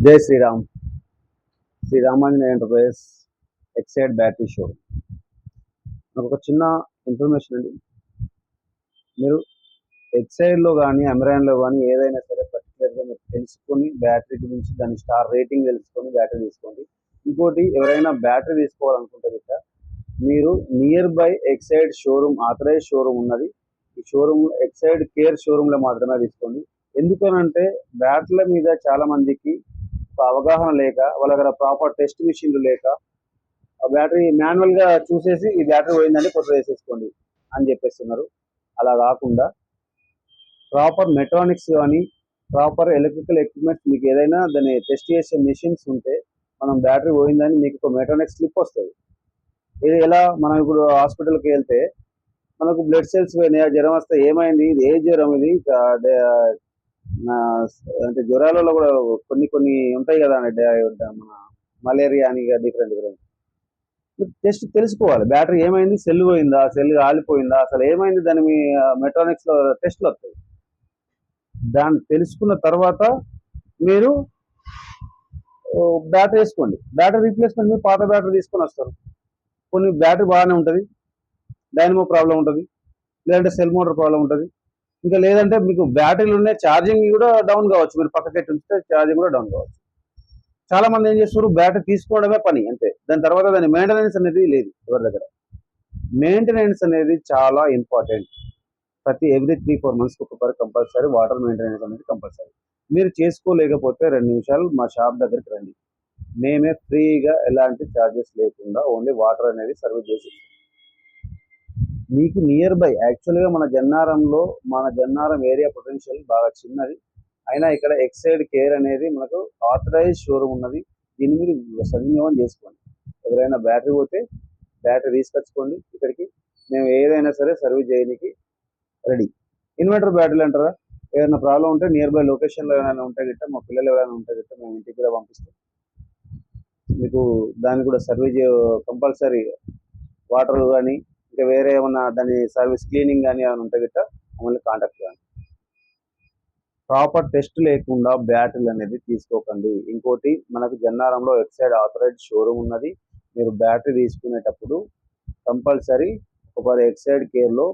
జై Shriram. Sriramanjaneya enterprises Exide battery show. నాకు ఒక చిన్న ఇన్ఫర్మేషన్ అండి. మీరు ఎక్సైడ్లో కానీ అమెరాన్లో కానీ ఏదైనా సరే పర్టికులర్గా మీరు తెలుసుకొని బ్యాటరీ గురించి దాని స్టార్ రేటింగ్ తెలుసుకొని బ్యాటరీ తీసుకోండి. ఇంకోటి, ఎవరైనా బ్యాటరీ తీసుకోవాలనుకుంటే కదా, మీరు near by Exide showroom, authorize showroom ఉన్నది. ఈ షోరూమ్ ఎక్సైడ్ కేర్ షోరూంలో మాత్రమే తీసుకోండి. ఎందుకనంటే బ్యాటరీల మీద చాలా మందికి అవగాహన లేక, వాళ్ళ దగ్గర ప్రాపర్ టెస్ట్ మిషన్లు లేక, ఆ బ్యాటరీ మాన్యువల్గా చూసేసి ఈ బ్యాటరీ పోయిందంటే కొత్త వేసేసుకోండి అని చెప్పేస్తున్నారు. అలా కాకుండా ప్రాపర్ మెకానిక్స్ కానీ ప్రాపర్ ఎలక్ట్రికల్ ఎక్విప్మెంట్స్, మీకు ఏదైనా దాన్ని టెస్ట్ చేసే మిషన్స్ ఉంటే మనం బ్యాటరీ పోయిందని మీకు ఒక మెకానిక్ స్లిప్ వస్తుంది. ఇది ఎలా, మనం ఇప్పుడు హాస్పిటల్కి వెళ్తే మనకు బ్లడ్ సెల్స్ పోయినాయి, జ్వరం వస్తే ఏమైంది, ఇది ఏ జ్వరం, ఇది అంటే జ్వరాలలో కూడా కొన్ని కొన్ని ఉంటాయి కదా అండి, మన మలేరియా అని డిఫరెంట్ డిఫరెంట్ టెస్ట్ తెలుసుకోవాలి. బ్యాటరీ ఏమైంది, సెల్ పోయిందా, సెల్ ఆలిపోయిందా, అసలు ఏమైంది, దాని మీ మెట్రానిక్స్ లో టెస్ట్లు వస్తాయి. దాన్ని తెలుసుకున్న తర్వాత మీరు బ్యాటరీ వేసుకోండి. బ్యాటరీ రీప్లేస్మెంట్ మీరు పాత బ్యాటరీ తీసుకొని వస్తారు. కొన్ని బ్యాటరీ బాగానే ఉంటుంది, డైనమో ప్రాబ్లం ఉంటుంది, లేదంటే సెల్ మోటార్ ప్రాబ్లం ఉంటుంది. ఇంకా లేదంటే మీకు బ్యాటరీలు ఉన్నాయి, ఛార్జింగ్ కూడా డౌన్ కావచ్చు, మీరు పక్కకెట్టి ఉంచితే ఛార్జింగ్ కూడా డౌన్ కావచ్చు. చాలా మంది ఏం చేస్తారు, బ్యాటరీ తీసుకోవడమే పని అంతే, దాని తర్వాత దాని మెయింటెనెన్స్ అనేది లేదు ఎవరి దగ్గర. మెయింటెనెన్స్ అనేది చాలా ఇంపార్టెంట్. ప్రతి ఎవ్రీ 3-4 months ఒకసారి కంపల్సరీ వాటర్ మెయింటెనెన్స్ అనేది కంపల్సరీ. మీరు చేసుకోలేకపోతే 2 నిమిషాలు మా షాప్ దగ్గరికి రండి, మేమే ఫ్రీగా ఎలాంటి ఛార్జెస్ లేకుండా ఓన్లీ వాటర్ అనేది సర్వీస్ చేసి మీకు నియర్ బై. యాక్చువల్గా మన జన్నారం ఏరియా పొటెన్షియల్ బాగా చిన్నది, అయినా ఇక్కడ ఎక్సైడ్ కేర్ అనేది మనకు ఆథరైజ్ షోరూమ్ ఉన్నది. దీన్ని మీరు సద్వినియోగం చేసుకోండి. ఎవరైనా బ్యాటరీ పోతే బ్యాటరీ తీసుకొచ్చుకోండి ఇక్కడికి, మేము ఏదైనా సరే సర్వీస్ చేయడానికి రెడీ. ఇన్వర్టర్ బ్యాటరీలు అంటారా, ఏదైనా ప్రాబ్లం ఉంటే నియర్ బై లొకేషన్లో ఏమైనా ఉంటే గిట్ట, మా పిల్లలు ఎవరైనా ఉంటే గిట్ట మేము ఇంటికి కూడా పంపిస్తాం. మీకు దాన్ని కూడా సర్వీస్ కంపల్సరీ. వాటర్ కానీ ఇంకా వేరే ఏమన్నా దాని సర్వీస్ క్లీనింగ్ కానీ ఏమైనా ఉంటే గిట్ట మమ్మల్ని కాంటాక్ట్ కానీ. ప్రాపర్ టెస్ట్ లేకుండా బ్యాటరీలు అనేది తీసుకోకండి. ఇంకోటి, మనకు జన్నారంలో ఎక్సైడ్ ఆథరైజ్డ్ షోరూమ్ ఉన్నది. మీరు బ్యాటరీ తీసుకునేటప్పుడు కంపల్సరీ ఒక ఎక్సైడ్ కేర్లో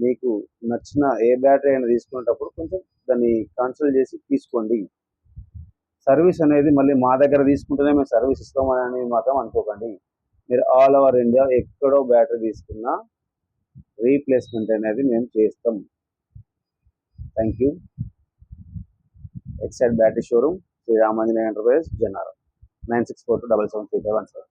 మీకు నచ్చిన ఏ బ్యాటరీ అయినా తీసుకునేటప్పుడు కొంచెం దాన్ని కన్సల్ట్ చేసి తీసుకోండి. సర్వీస్ అనేది మళ్ళీ మా దగ్గర తీసుకుంటేనే మేము సర్వీస్ ఇస్తామని మాత్రం అనుకోకండి. మీరు ఆల్ ఓవర్ ఇండియా ఎక్కడో బ్యాటరీ తీసుకున్నా రీప్లేస్మెంట్ అనేది మేము చేస్తాం. Thank you. Exide battery showroom, Shri Ramanjaneya enterprises, Jannaram. 9642773517.